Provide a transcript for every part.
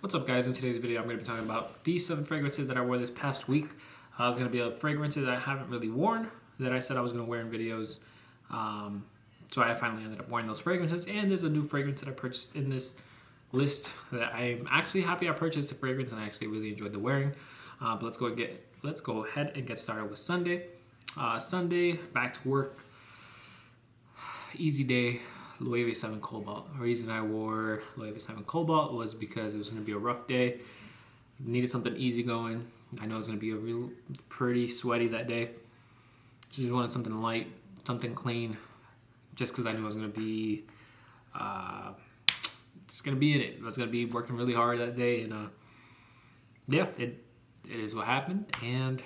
What's up, guys? In today's video, I'm going to be talking about these 7 fragrances that I wore this past week. There's going to be a fragrances that I haven't really worn that I said I was going to wear in videos. So I finally ended up wearing those fragrances. And there's a new fragrance that I purchased in this list that I'm actually happy I purchased the fragrance and I actually really enjoyed the wearing. But let's go ahead and get started with Sunday. Sunday, back to work. Easy day. Loewe 7 Cobalt. The reason I wore Loewe 7 Cobalt was because it was going to be a rough day. Needed something easy going. I know it was going to be a real pretty sweaty that day. Just wanted something light, something clean, just because I knew I was going to be just going to be in it. I was going to be working really hard that day, and yeah, it is what happened. And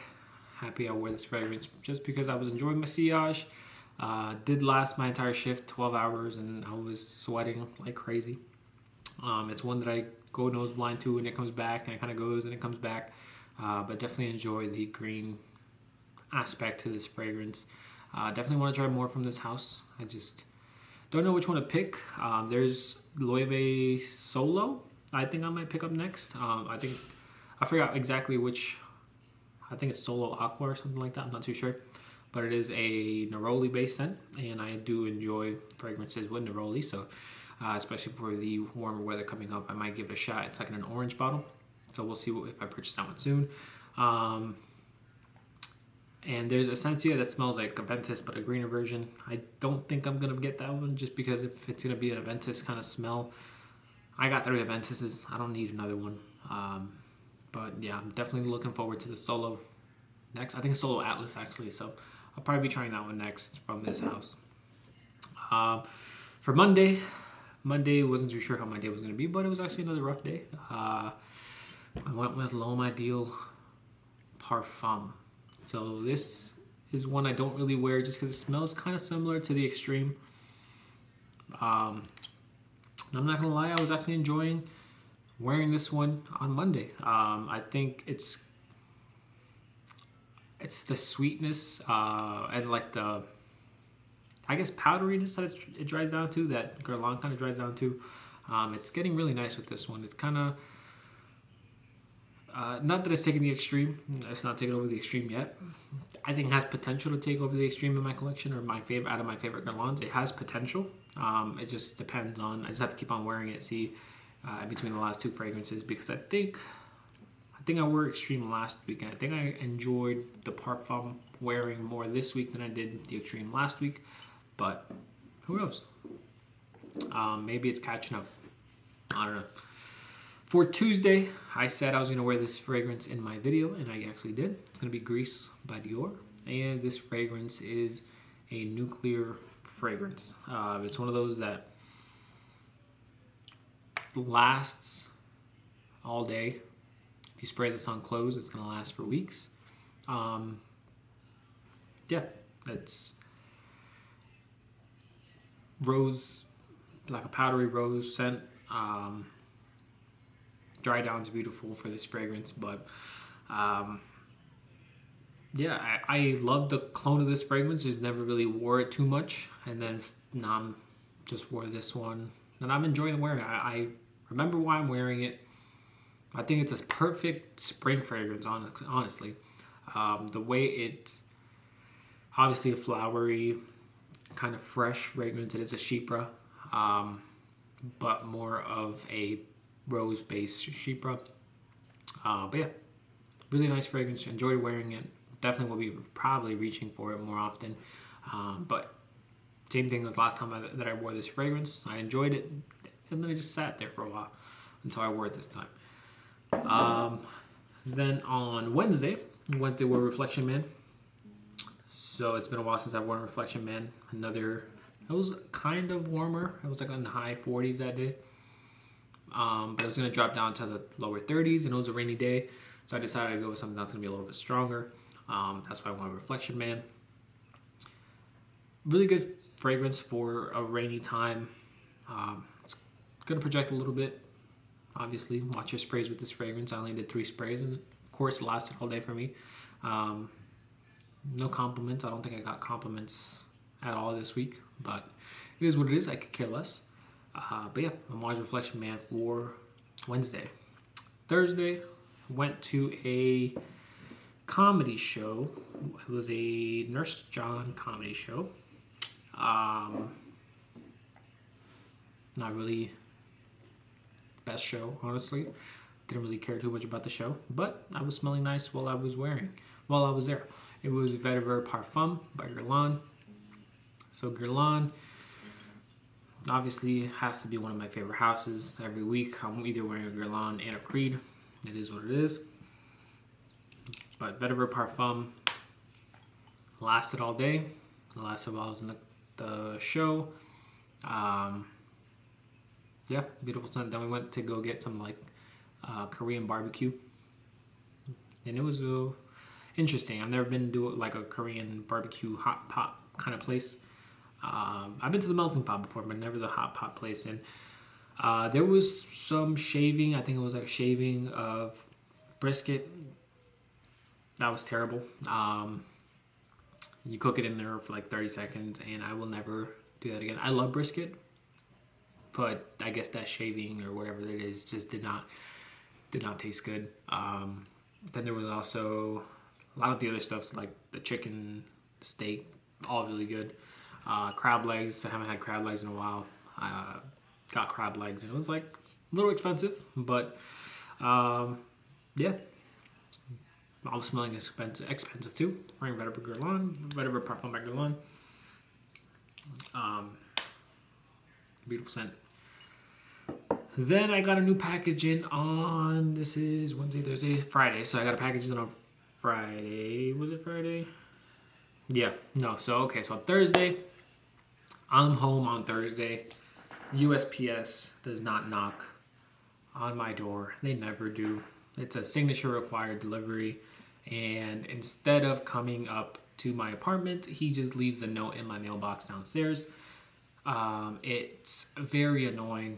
happy I wore this fragrance just because I was enjoying my sillage. Did last my entire shift, 12 hours, and I was sweating like crazy. It's one that I go nose blind to, and it comes back, and it kind of goes and it comes back. But definitely enjoy the green aspect to this fragrance. Definitely want to try more from this house. I just don't know which one to pick. There's Loewe Solo. I think I might pick up next. I forgot exactly which. I think it's Solo Aqua or something like that. I'm not too sure. But it is a neroli based scent, and I do enjoy fragrances with neroli, so especially for the warmer weather coming up, I might give it a shot. It's like in an orange bottle, so we'll see if I purchase that one soon. And there's Essentia that smells like Aventus, but a greener version. I don't think I'm going to get that one just because if it's going to be an Aventus kind of smell, I got 3 Aventuses. I don't need another one. But yeah, I'm definitely looking forward to the Solo next. I think it's Solo Atlas actually, so I'll probably be trying that one next from this house. For Monday, wasn't too sure how my day was going to be, but it was actually another rough day. I went with L'Homme Ideal Parfum. So this is one I don't really wear just because it smells kind of similar to the Extreme. I'm not going to lie, I was actually enjoying wearing this one on Monday. I think it's the sweetness and like the, I guess, powderiness that it dries down to, that Guerlains kind of dries down to. It's getting really nice with this one. It's kind of, not that it's taking the Extreme. It's not taking over the Extreme yet. I think it has potential to take over the Extreme in my collection, or out of my favorite Guerlains. It has potential. It just depends on, I just have to keep on wearing it, see between the last 2 fragrances, because I think I wore Extreme last week, and I think I enjoyed the Parfum wearing more this week than I did the Extreme last week, but who knows? Maybe it's catching up. I don't know. For Tuesday, I said I was going to wear this fragrance in my video, and I actually did. It's going to be Grease by Dior, and this fragrance is a nuclear fragrance. It's one of those that lasts all day. If you spray this on clothes, it's going to last for weeks. Yeah, it's rose, like a powdery rose scent. Dry down's beautiful for this fragrance, but yeah, I love the clone of this fragrance. Just never really wore it too much, and then now just wore this one, and I'm enjoying wearing it. I remember why I'm wearing it. I think it's a perfect spring fragrance, honestly. The way it's obviously a flowery, kind of fresh fragrance. It is a chypre, but more of a rose-based chypre. But yeah, really nice fragrance. Enjoyed wearing it. Definitely will be probably reaching for it more often. But same thing as last time that I wore this fragrance. I enjoyed it, and then I just sat there for a while until I wore it this time. Then on Wednesday wore Reflection Man. So it's been a while since I've worn Reflection Man. It was kind of warmer. It was like in the high 40s that day. But it was going to drop down to the lower 30s, and it was a rainy day. So I decided to go with something that's going to be a little bit stronger. That's why I went Reflection Man. Really good fragrance for a rainy time. It's going to project a little bit. Obviously, watch your sprays with this fragrance. I only did 3 sprays, and of course, it lasted all day for me. No compliments. I don't think I got compliments at all this week, but it is what it is. I could care less. But yeah, I'm watching Reflection Man for Wednesday. Thursday, went to a comedy show. It was a Nurse John comedy show. Not really best show, honestly. Didn't really care too much about the show, but I was smelling nice while I was there. It was Vetiver Parfum by Guerlains. So Guerlains obviously has to be one of my favorite houses. Every week I'm either wearing a Guerlains and a Creed. It is what it is. But Vetiver Parfum lasted all day. It lasted while I was in the show. Yeah, beautiful scent. Then we went to go get some Korean barbecue, and it was interesting. I've never been to like a Korean barbecue hot pot kind of place. I've been to the melting pot before, but never the hot pot place. And there was some shaving. I think it was like a shaving of brisket. That was terrible. You cook it in there for like 30 seconds, and I will never do that again. I love brisket, but I guess that shaving or whatever it is just did not taste good. Then there was also a lot of the other stuff, like the chicken, steak, all really good. Crab legs. I haven't had crab legs in a while. Got crab legs, and it was like a little expensive, but yeah. I was smelling expensive too. Wearing Vetiver Parfum by Guerlains. Beautiful scent. Then I got a new package in on, this is Wednesday, Thursday, Friday. So I got a package in on Friday. Was it Friday? Yeah, no. So, okay. So Thursday, I'm home on Thursday. USPS does not knock on my door. They never do. It's a signature required delivery. And instead of coming up to my apartment, he just leaves a note in my mailbox downstairs. It's very annoying.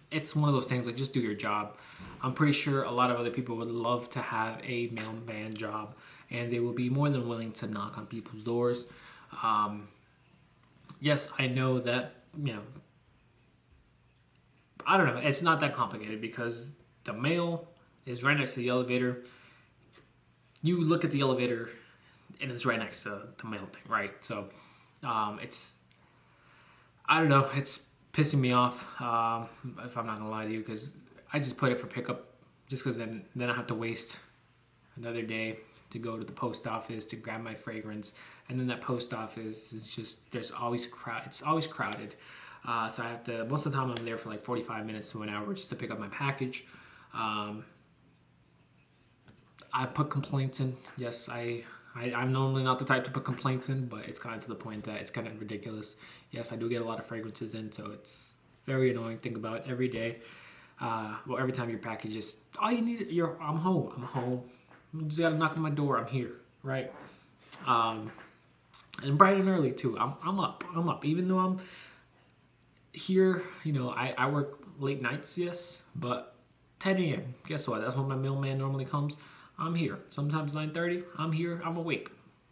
It's one of those things, like, just do your job. I'm pretty sure a lot of other people would love to have a mailman job, and they will be more than willing to knock on people's doors. Yes, I know that, I don't know. It's not that complicated because the mail is right next to the elevator. You look at the elevator and it's right next to the mail thing, right? So it's, I don't know. It's pissing me off, if I'm not gonna lie to you, because I just put it for pickup just because then I have to waste another day to go to the post office to grab my fragrance. And then that post office is just, it's always crowded. So I have to, most of the time I'm there for like 45 minutes to an hour just to pick up my package. I put complaints in. Yes, I'm normally not the type to put complaints in, but it's gotten to the point that it's kind of ridiculous. Yes, I do get a lot of fragrances in, so it's very annoying. Think about it every day. Well, every time your package is, all you need, I'm home. You just gotta knock on my door. I'm here, right? And bright and early too. I'm up. Even though I'm here, I work late nights, yes, but 10 a.m. Guess what? That's when my mailman normally comes. I'm here. Sometimes 9:30. I'm here. I'm awake.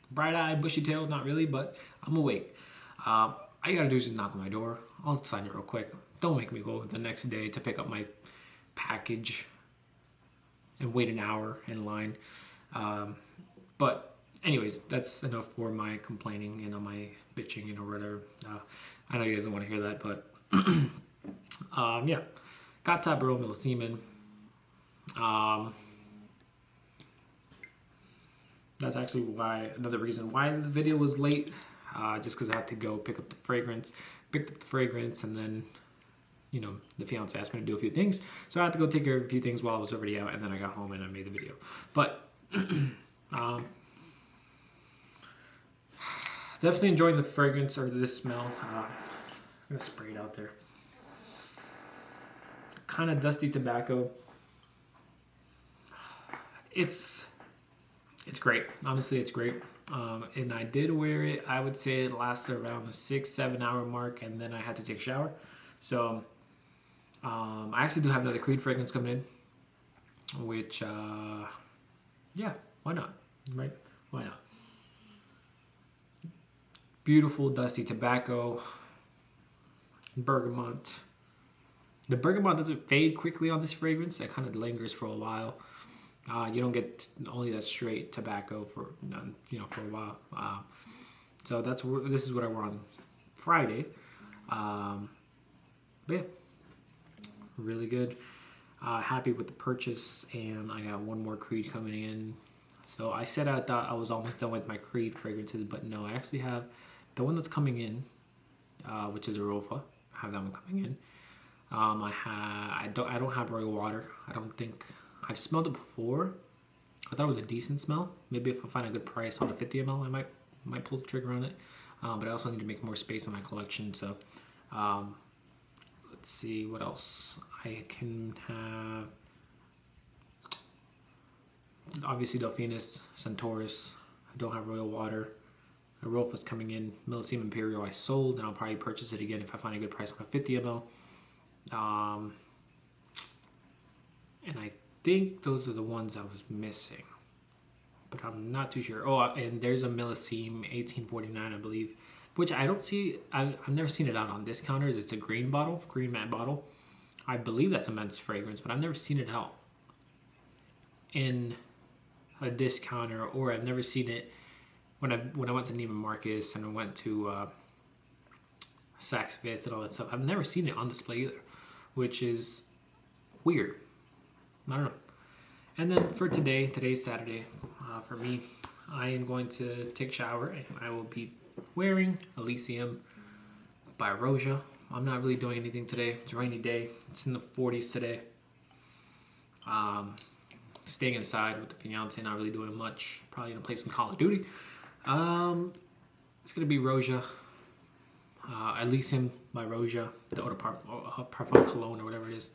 Bright-eyed, bushy-tailed, not really, but I'm awake. All you gotta do is just knock on my door. I'll sign it real quick. Don't make me go the next day to pick up my package and wait an hour in line. But anyways, that's enough for my complaining and my bitching or whatever. I know you guys don't want to hear that, but yeah. Got Tabarot Millisemen. That's actually another reason why the video was late, just because I had to go pick up the fragrance. Picked up the fragrance, and then, the fiance asked me to do a few things. So I had to go take care of a few things while I was already out, and then I got home and I made the video. But definitely enjoying the fragrance or this smell. I'm going to spray it out there. Kind of dusty tobacco. It's great. Honestly, it's great. And I did wear it. I would say it lasted around the 6-7 hour mark, and then I had to take a shower. So I actually do have another Creed fragrance coming in, which yeah, why not? Right? Why not? Beautiful dusty tobacco, bergamot, The bergamot doesn't fade quickly on this fragrance. It kind of lingers for a while. You don't get only that straight tobacco for for a while. So this is what I wore on Friday. But yeah, really good. Happy with the purchase, and I got one more Creed coming in. So I said I thought I was almost done with my Creed fragrances, but no, I actually have the one that's coming in, which is a Rofa. I have that one coming in. I don't have Royal Water. I don't think I've smelled it before. I thought it was a decent smell. Maybe if I find a good price on a 50 ml, I might pull the trigger on it. But I also need to make more space in my collection. So let's see what else I can have. Obviously Delphinus, Centaurus. I don't have Royal Water. Rofa's coming in. Millesime Imperial I sold, and I'll probably purchase it again if I find a good price on a 50 ml. And I think those are the ones I was missing, but I'm not too sure. Oh, and there's a Millesime 1849, I believe, which I don't see. I've never seen it out on discounters. It's a green matte bottle. I believe that's a men's fragrance, but I've never seen it out in a discounter, or I've never seen it when I went to Neiman Marcus and I went to Saks Fifth and all that stuff. I've never seen it on display either, which is weird. I don't know. And then for today's Saturday, for me, I am going to take a shower and I will be wearing Elysium by Roja. I'm not really doing anything today. It's a rainy day. It's in the 40s today. Staying inside with the fiance, not really doing much. Probably gonna play some Call of Duty. It's gonna be Roja. Elysium by Roja, the Eau de Parfum Cologne or whatever it is.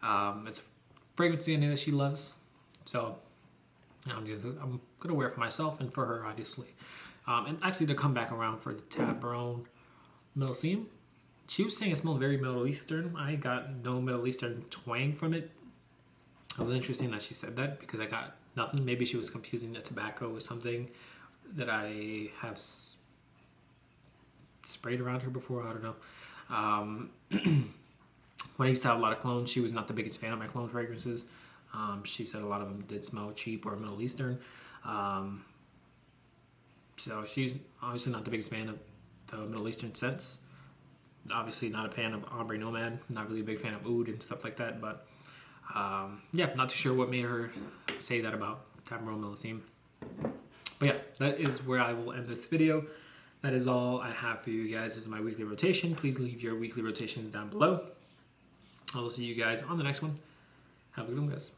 It's a fragrance that she loves, so I'm gonna wear it for myself and for her, obviously. And actually, to come back around for the Tab Baron Millesime, she was saying it smelled very Middle Eastern. I got no Middle Eastern twang from it. It was interesting that she said that because I got nothing. Maybe she was confusing the tobacco with something that I have sprayed around her before. I don't know. When I used to have a lot of clones, she was not the biggest fan of my clone fragrances. She said a lot of them did smell cheap or Middle Eastern. So she's obviously not the biggest fan of the Middle Eastern scents. Obviously not a fan of Ombre Nomad. Not really a big fan of Oud and stuff like that. But yeah, not too sure what made her say that about Tab Baron Millesime. But yeah, that is where I will end this video. That is all I have for you guys. This is my weekly rotation. Please leave your weekly rotations down below. I will see you guys on the next one. Have a good one, guys.